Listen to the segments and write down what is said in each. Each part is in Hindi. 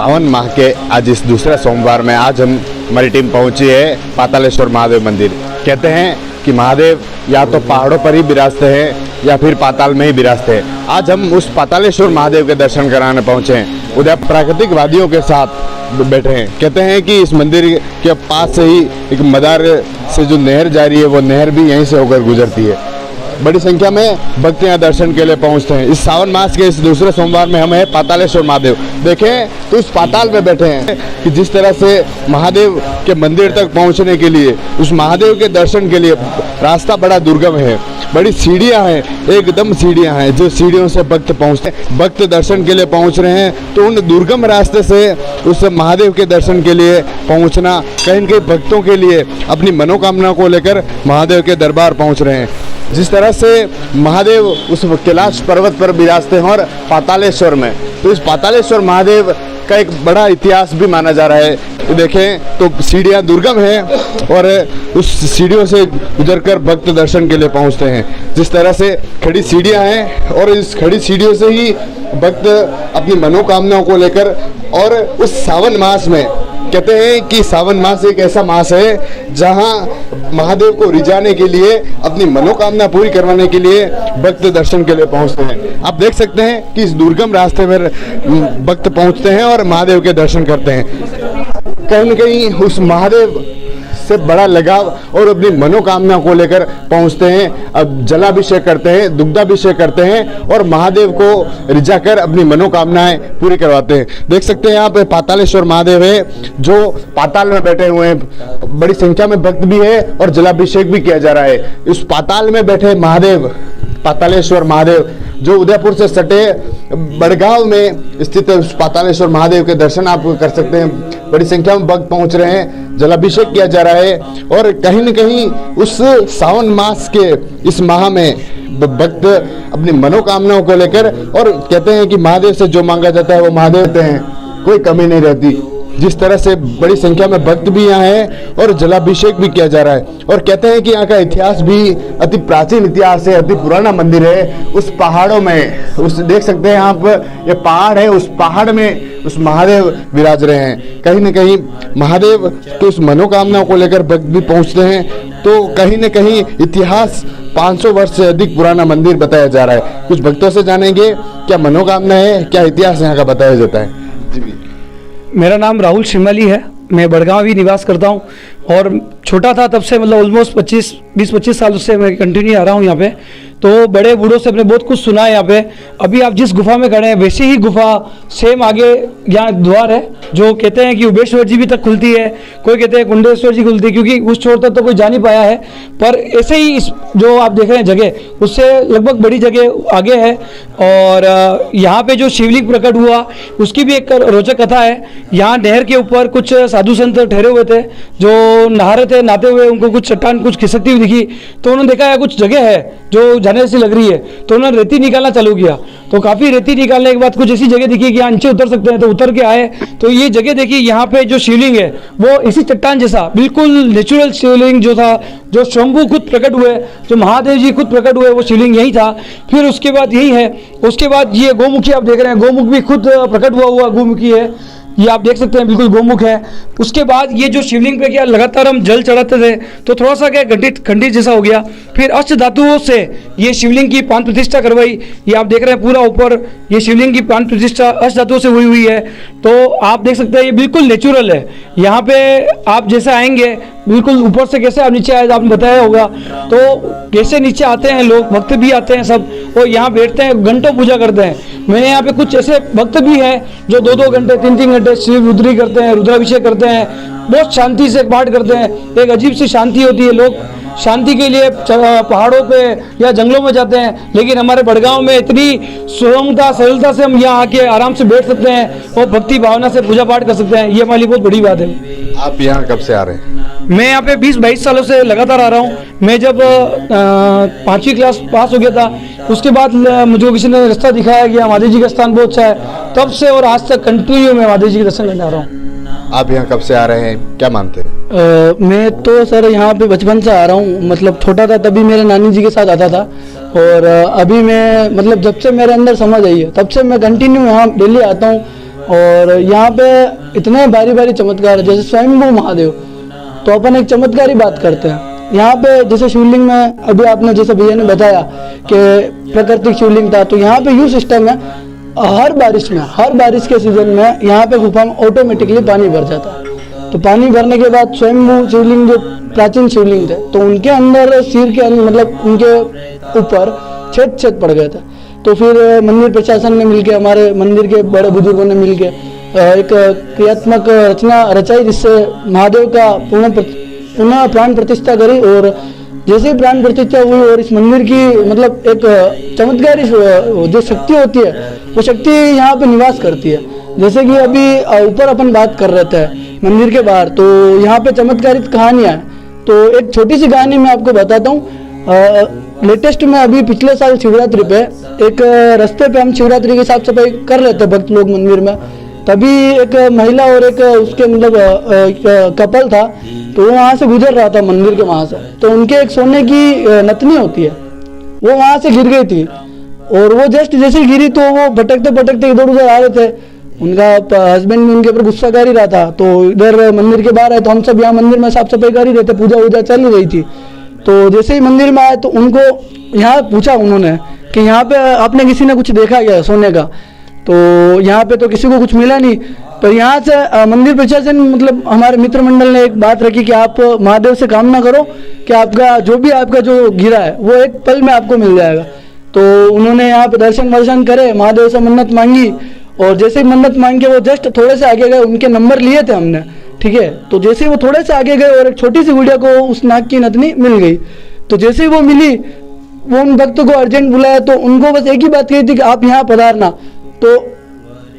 सावन माह के आज इस दूसरे सोमवार में आज हमारी टीम पहुंची है पातालेश्वर महादेव मंदिर। कहते हैं कि महादेव या तो पहाड़ों पर ही विराजते हैं या फिर पाताल में ही विराजते हैं। आज हम उस पातालेश्वर महादेव के दर्शन कराने पहुंचे हैं। उधर प्राकृतिक वादियों के साथ बैठे हैं। कहते हैं कि इस मंदिर के पास से ही एक मदार से जो नहर जा रही है वो नहर भी यहीं से होकर गुजरती है। बड़ी संख्या में भक्त यहाँ दर्शन के लिए पहुंचते हैं। इस सावन मास के इस दूसरे सोमवार में हम हैं पातालेश्वर महादेव। देखें तो इस पाताल में बैठे हैं कि जिस तरह से महादेव के मंदिर तक पहुंचने के लिए, उस महादेव के दर्शन के लिए रास्ता बड़ा दुर्गम है। बड़ी सीढ़ियां हैं, एकदम सीढ़ियां हैं जो सीढ़ियों से भक्त पहुंचते हैं। भक्त दर्शन के लिए पहुंच रहे हैं तो उन दुर्गम रास्ते से उस महादेव के दर्शन के लिए पहुंचना कहीं न कहीं भक्तों के लिए अपनी मनोकामना को लेकर महादेव के दरबार पहुंच रहे हैं। जिस तरह से महादेव उस कैलाश पर्वत पर विराजते हैं और पातालेश्वर में, तो इस पातालेश्वर महादेव का एक बड़ा इतिहास भी माना जा रहा है। तो देखें तो सीढ़ियाँ दुर्गम हैं और उस सीढ़ियों से गुजरकर भक्त दर्शन के लिए पहुंचते हैं। जिस तरह से खड़ी सीढ़ियाँ हैं और इस खड़ी सीढ़ियों से ही भक्त अपनी मनोकामनाओं को लेकर, और उस सावन मास में कहते हैं कि सावन मास एक ऐसा मास है जहां महादेव को रिझाने के लिए, अपनी मनोकामना पूरी करवाने के लिए भक्त दर्शन के लिए पहुंचते हैं। आप देख सकते हैं कि इस दुर्गम रास्ते पर भक्त पहुंचते हैं और महादेव के दर्शन करते हैं। कहीं न कहीं उस महादेव से बड़ा लगाव और अपनी मनोकामना को लेकर पहुंचते हैं। अब जलाभिषेक करते हैं, दुग्धाभिषेक करते हैं और महादेव को रिझाकर अपनी मनोकामनाएं पूरी करवाते हैं। देख सकते हैं यहाँ पे पातालेश्वर महादेव है जो पाताल में बैठे हुए हैं। बड़ी संख्या में भक्त भी है और जलाभिषेक भी किया जा रहा है। इस पाताल में बैठे महादेव, पातालेश्वर महादेव जो उदयपुर से सटे बड़गांव में स्थित उस पातालेश्वर महादेव के दर्शन आप कर सकते हैं। बड़ी संख्या में भक्त पहुंच रहे हैं, जलाभिषेक किया जा रहा है और कहीं न कहीं उस सावन मास के इस माह में भक्त अपनी मनोकामनाओं को लेकर, और कहते हैं कि महादेव से जो मांगा जाता है वो महादेव देते हैं, कोई कमी नहीं रहती। जिस तरह से बड़ी संख्या में भक्त भी यहाँ हैं और जलाभिषेक भी किया जा रहा है। और कहते हैं कि यहाँ का इतिहास भी अति प्राचीन इतिहास है, अति पुराना मंदिर है। उस पहाड़ों में, उस देख सकते हैं आप, ये पहाड़ है, उस पहाड़ में उस महादेव विराज रहे हैं। कहीं न कहीं महादेव के उस मनोकामना को लेकर भक्त भी पहुँचते हैं। तो कहीं न कहीं इतिहास 500 वर्ष से अधिक पुराना मंदिर बताया जा रहा है। कुछ भक्तों से जानेंगे क्या मनोकामना है, क्या इतिहास यहाँ का बताया जाता है। जी, मेरा नाम राहुल शिमली है। मैं बड़गांव भी निवास करता हूं और छोटा था तब से, मतलब ऑलमोस्ट 20-25 साल से मैं कंटिन्यू आ रहा हूं यहाँ पे। तो बड़े बूढ़ों से अपने बहुत कुछ सुना है यहाँ पे। अभी आप जिस गुफा में खड़े हैं वैसे ही गुफा सेम आगे यहाँ द्वार है जो कहते हैं कि उबेश्वर जी भी तक खुलती है, कोई कहते हैं कुंडेश्वर जी खुलती है, क्योंकि उस छोर तक तो कोई जा नहीं पाया है। पर ऐसे ही इस जो आप देख रहे हैं जगह, उससे लगभग बड़ी जगह आगे है। और यहाँ पे जो शिवलिंग प्रकट हुआ उसकी भी एक रोचक कथा है। यहाँ नहर के ऊपर कुछ साधु संत ठहरे हुए थे जो नहा रहे थे, नहाते हुए उनको कुछ चट्टान कुछ खिसकती हुई दिखी। तो उन्होंने देखा है कुछ जगह है जो जाने जैसी लग रही है, तो उन्होंने रेती निकालना चालू किया। तो काफ़ी रेती निकालने के बाद कुछ ऐसी जगह दिखी कि यहाँ नीचे उतर सकते हैं, तो उतर के आए तो ये जगह देखी। यहाँ पे जो शिवलिंग है वो इसी चट्टान जैसा बिल्कुल नेचुरल शिवलिंग जो था, जो शंभू खुद प्रकट हुए, जो महादेव जी खुद प्रकट हुए, वो शिवलिंग यही था। फिर उसके बाद यही है। उसके बाद ये गौमुखी आप देख रहे हैं, गौमुख भी खुद प्रकट हुआ गौमुखी है, ये आप देख सकते हैं, बिल्कुल गोमुख है। उसके बाद ये जो शिवलिंग पे क्या लगातार हम जल चढ़ाते थे तो थोड़ा सा क्या खंडित जैसा हो गया। फिर अष्ट धातुओं से ये शिवलिंग की प्राण प्रतिष्ठा करवाई। ये आप देख रहे हैं पूरा ऊपर ये शिवलिंग की प्राण प्रतिष्ठा अष्ट धातुओं से हुई है। तो आप देख सकते हैं ये बिल्कुल नेचुरल है। यहाँ पे आप जैसे आएंगे बिल्कुल ऊपर से कैसे आप नीचे आए आपने बताया होगा, तो कैसे नीचे आते हैं लोग, भक्त भी आते हैं सब, और यहाँ बैठते हैं, घंटों पूजा करते हैं। मैंने यहाँ पे कुछ ऐसे भक्त भी हैं जो 2-2 घंटे 3-3 घंटे शिव रुद्री करते हैं, रुद्राभिषेक करते हैं, बहुत शांति से पाठ करते हैं। एक अजीब सी शांति होती है। लोग शांति के लिए पहाड़ों पे या जंगलों में जाते हैं, लेकिन हमारे बड़गांव में इतनी सुगमता सरलता से हम यहाँ आके आराम से बैठ सकते हैं और भक्ति भावना से पूजा पाठ कर सकते हैं। ये हमारी बहुत बड़ी बात है। आप यहाँ कब से आ रहे हैं? मैं यहाँ पे 20-22 सालों से लगातार आ रहा हूँ। मैं जब 5वीं क्लास पास हो गया था उसके बाद मुझे किसी ने रास्ता दिखाया गया, महादेव जी का स्थान बहुत अच्छा है, तब से और आज तक कंटिन्यू मैं महादेव जी के दर्शन करने आ रहा हूँ। आप यहाँ कब से आ रहे हैं, क्या मानते हैं? मैं तो सर यहाँ पे बचपन से आ रहा हूँ। मतलब छोटा था तभी मेरे नानी जी के साथ आता था, और अभी मैं मतलब जब से मेरे अंदर समझ आई है तब से मैं कंटिन्यू यहाँ डेली आता हूँ। और यहाँ पे इतने भारी भारी चमत्कार है, जैसे स्वयंभू महादेव। तो अपन एक चमत्कार ही बात करते हैं यहाँ पे। जैसे शिवलिंग में अभी आपने जैसे भैया ने बताया कि प्राकृतिक शिवलिंग था, तो यहाँ पे यूँ सिस्टम है, हर बारिश के सीजन में यहाँ पे गुफा में ऑटोमेटिकली पानी भर जाता है। तो पानी भरने के बाद स्वयंभू शिवलिंग जो प्राचीन शिवलिंग थे, तो उनके अंदर सिर के अंदर मतलब उनके ऊपर छेद पड़ गए थे। तो फिर मंदिर प्रशासन ने मिलकर, हमारे मंदिर के बड़े बुजुर्गों ने मिलकर एक क्रियात्मक रचना रचाई, जिससे महादेव का पुनः प्राण प्रतिष्ठा करी। और जैसे ही प्राण प्रतिष्ठा हुई और इस मंदिर की मतलब एक चमत्कारी जो शक्ति होती है, वो शक्ति यहाँ पे निवास करती है। जैसे कि अभी ऊपर अपन बात कर रहे थे मंदिर के बाहर, तो यहाँ पे चमत्कारित कहानियाँ हैं। तो एक छोटी सी कहानी मैं आपको बताता हूँ। लेटेस्ट में अभी पिछले साल शिवरात्रि पे एक रास्ते पे हम शिवरात्रि की साफ सफाई कर रहे थे भक्त लोग मंदिर में, तभी एक महिला और एक उसके मतलब कपल था, तो वो वहाँ से गुजर रहा था मंदिर के वहाँ से। तो उनके एक सोने की नथनी होती है, वो वहाँ से गिर गई थी। और वो जस्ट जैसे गिरी तो वो भटकते भटकते इधर उधर आ रहे थे। उनका हस्बैंड भी उनके ऊपर गुस्सा कर ही रहा था। तो इधर मंदिर के बाहर आए, तो हम सब यहाँ मंदिर में साफ सफाई कर ही रहे थे, पूजा वूजा चल रही थी। तो जैसे ही मंदिर में आए तो उनको यहाँ पूछा उन्होंने कि यहाँ पे आपने किसी ने कुछ देखा क्या सोने का? तो यहाँ पे तो किसी को कुछ मिला नहीं। पर यहाँ से मंदिर प्रशासन मतलब हमारे मित्र मंडल ने एक बात रखी कि आप महादेव से कामना करो कि आपका जो गिरा है वो एक पल में आपको मिल जाएगा। तो उन्होंने यहाँ पे दर्शन करे, महादेव से मन्नत मांगी, और जैसे ही मन्नत मांग के वो जस्ट थोड़े से आगे गए, उनके नंबर लिए थे हमने, ठीक है। तो जैसे ही वो थोड़े से आगे गए और एक छोटी सी गुड़िया को उस नाग की नथनी मिल गई। तो जैसे ही वो मिली, वो उन भक्तों को अर्जेंट बुलाया, तो उनको बस एक ही बात कही थी कि आप यहाँ पधारना। तो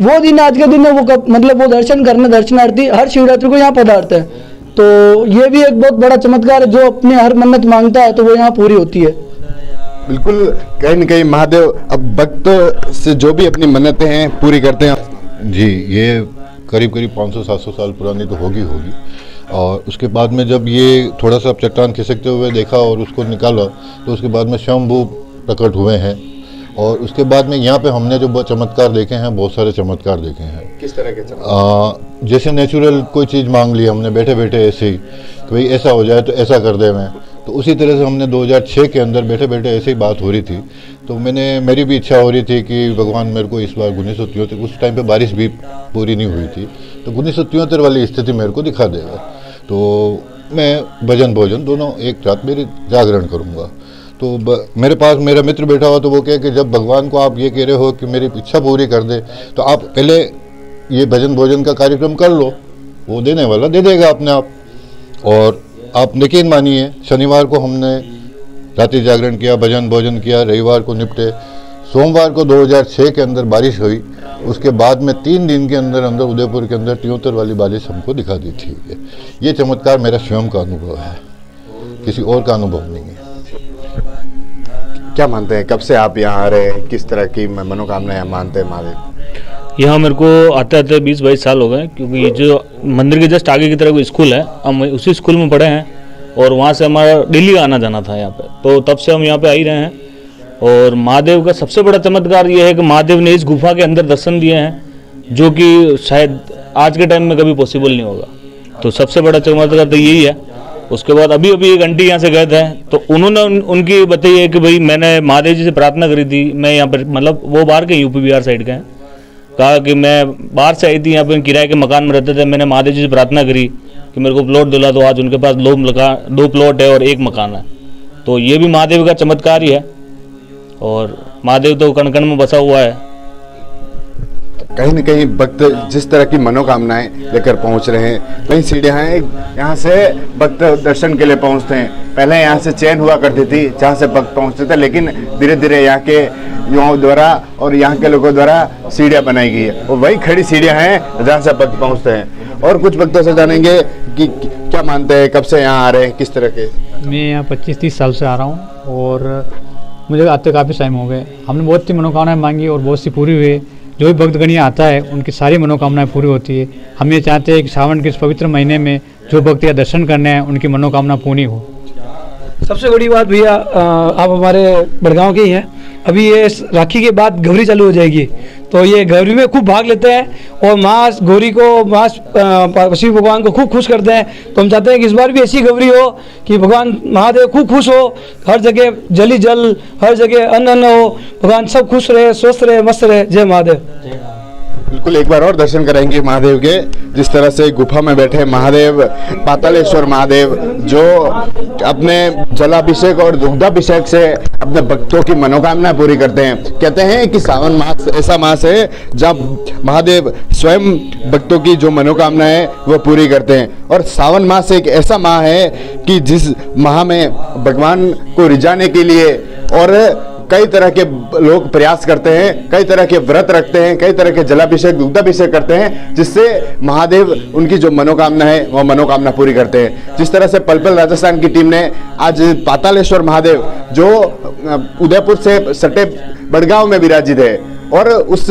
वो दिन आज के दिन में वो दर्शन करने दर्शनार्थी हर शिवरात्रि को यहाँ पधारते हैं। तो ये भी एक बहुत बड़ा चमत्कार है, जो अपनी हर मन्नत मांगता है तो वो यहाँ पूरी होती है। बिल्कुल, कहीं न कहीं महादेव अब भक्त से जो भी अपनी मन्नतें हैं पूरी करते हैं। जी, ये करीब 500-700 साल पुरानी तो होगी। और उसके बाद में जब ये थोड़ा सा चट्टान खिसकते हुए देखा और उसको निकाला, तो उसके बाद में स्वयंभू प्रकट हुए हैं। और उसके बाद में यहाँ पे हमने जो चमत्कार देखे हैं, बहुत सारे चमत्कार देखे हैं। किस तरह के चमत्कार? जैसे नेचुरल कोई चीज़ मांग ली हमने बैठे बैठे ऐसे ही कि भाई ऐसा हो जाए तो ऐसा कर दे मैं, तो उसी तरह से हमने 2006 के अंदर बैठे बैठे ऐसे ही बात हो रही थी। तो मेरी भी इच्छा हो रही थी कि भगवान मेरे को इस बार 1973, उस टाइम पे बारिश भी पूरी नहीं हुई थी, तो 1973 वाली स्थिति मेरे को दिखा देगा, तो मैं भजन भोजन दोनों एक रात मेरी जागरण करूँगा। तो मेरे पास मेरा मित्र बैठा हुआ, तो वो कहे कि जब भगवान को आप ये कह रहे हो कि मेरी इच्छा पूरी कर दे, तो आप पहले ये भजन भोजन का कार्यक्रम कर लो, वो देने वाला दे देगा अपने आप। और आप यकीन मानिए, शनिवार को हमने रात्रि जागरण किया, भजन भोजन किया, रविवार को निपटे, सोमवार को 2006 के अंदर बारिश हुई। उसके बाद में 3 दिन के अंदर उदयपुर के अंदर 73 वाली बारिश हमको दिखा दी थी। ये चमत्कार मेरा स्वयं का अनुभव है, किसी और का अनुभव नहीं है। क्या मानते हैं, कब से आप यहाँ आ रहे हैं, किस तरह की मनोकामनाएं मानते हैं महादेव? यहाँ मेरे को आते आते 20-22 साल हो गए, क्योंकि जो मंदिर के जस्ट आगे की तरफ कोई स्कूल है, हम उसी स्कूल में पढ़े हैं और वहाँ से हमारा डेली आना जाना था यहाँ पे, तो तब से हम यहाँ पे आ ही रहे हैं। और महादेव का सबसे बड़ा चमत्कार ये है कि महादेव ने इस गुफा के अंदर दर्शन दिए हैं, जो कि शायद आज के टाइम में कभी पॉसिबल नहीं होगा। तो सबसे बड़ा चमत्कार तो यही है। उसके बाद अभी एक आंटी यहाँ से गए थे, तो उन्होंने उनकी बताई है कि भाई मैंने महादेव जी से प्रार्थना करी थी, मैं यहाँ पर मतलब वो बाहर के यूपी बिहार साइड के हैं, कहा कि मैं बाहर से आई थी, यहाँ पे किराए के मकान में रहते थे, मैंने महादेव जी से प्रार्थना करी कि मेरे को प्लॉट दिला, तो आज उनके पास 2 प्लॉट है और 1 मकान है। तो ये भी महादेव का चमत्कार ही है, और महादेव तो कण कण में बसा हुआ है। कहीं न कहीं भक्त जिस तरह की मनोकामनाएं लेकर पहुंच रहे हैं, कई सीढ़ियां हैं, यहाँ से भक्त दर्शन के लिए पहुंचते हैं। पहले यहाँ से चेन हुआ करती थी जहाँ से भक्त पहुंचते थे, लेकिन धीरे धीरे यहाँ के युवाओं द्वारा और यहाँ के लोगों द्वारा सीढ़ियाँ बनाई गई है, और वही खड़ी सीढ़ियाँ हैं जहाँ से भक्त पहुँचते हैं। और कुछ भक्तों से जानेंगे कि क्या मानते हैं, कब से यहाँ आ रहे हैं, किस तरह के? मैं यहाँ 25-30 साल से आ रहा हूँ, और मुझे आते काफ़ी टाइम हो गए। हमने बहुत सी मनोकामनाएं मांगी और बहुत सी पूरी हुई। जो भी भक्तगण यहाँ आता है उनकी सारी मनोकामनाएं पूरी होती है। हम ये चाहते हैं कि सावन के इस पवित्र महीने में जो भक्त यहाँ दर्शन करने हैं उनकी मनोकामना पूरी हो। सबसे बड़ी बात भैया, आप हमारे बड़गांव के ही हैं, अभी ये राखी के बाद गौरी चालू हो जाएगी, तो ये गौरी में खूब भाग लेते हैं और माँ गौरी को माँ शिव भगवान को खूब खुश करते हैं। तो हम चाहते हैं कि इस बार भी ऐसी गौरी हो कि भगवान महादेव खूब खुश हो, हर जगह जली जल, हर जगह अन्न अन्न हो, भगवान सब खुश रहे, स्वस्थ रहे, मस्त रहे। जय महादेव। बिल्कुल, एक बार और दर्शन करेंगे महादेव के। जिस तरह से गुफा में बैठे महादेव, पातालेश्वर महादेव, जो अपने जलाभिषेक और दुग्धाभिषेक से अपने भक्तों की मनोकामना पूरी करते हैं। कहते हैं कि सावन मास ऐसा मास है जब महादेव स्वयं भक्तों की जो मनोकामना है वो पूरी करते हैं। और सावन मास एक ऐसा माह है कि जिस माह में भगवान को रिझाने के लिए और कई तरह के लोग प्रयास करते हैं, कई तरह के व्रत रखते हैं, कई तरह के जलाभिषेक दुग्धाभिषेक करते हैं, जिससे महादेव उनकी जो मनोकामना है वो मनोकामना पूरी करते हैं। जिस तरह से पलपल राजस्थान की टीम ने आज पातालेश्वर महादेव, जो उदयपुर से सटे बड़गांव में विराजित है, और उस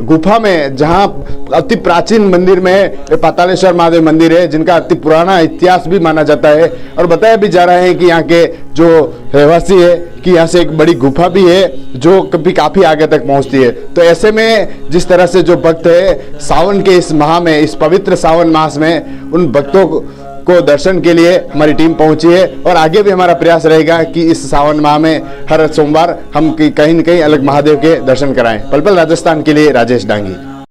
गुफा में जहां अति प्राचीन मंदिर में पातालेश्वर महादेव मंदिर है, जिनका अति पुराना इतिहास भी माना जाता है, और बताया भी जा रहा है कि यहाँ के जो रहवासी है कि यहाँ से एक बड़ी गुफा भी है जो कभी काफी आगे तक पहुंचती है। तो ऐसे में जिस तरह से जो भक्त है सावन के इस माह में, इस पवित्र सावन मास में, उन भक्तों को दर्शन के लिए हमारी टीम पहुंची है, और आगे भी हमारा प्रयास रहेगा कि इस सावन माह में हर सोमवार हम कहीं न कहीं अलग महादेव के दर्शन कराएं। पलपल राजस्थान के लिए राजेश डांगी।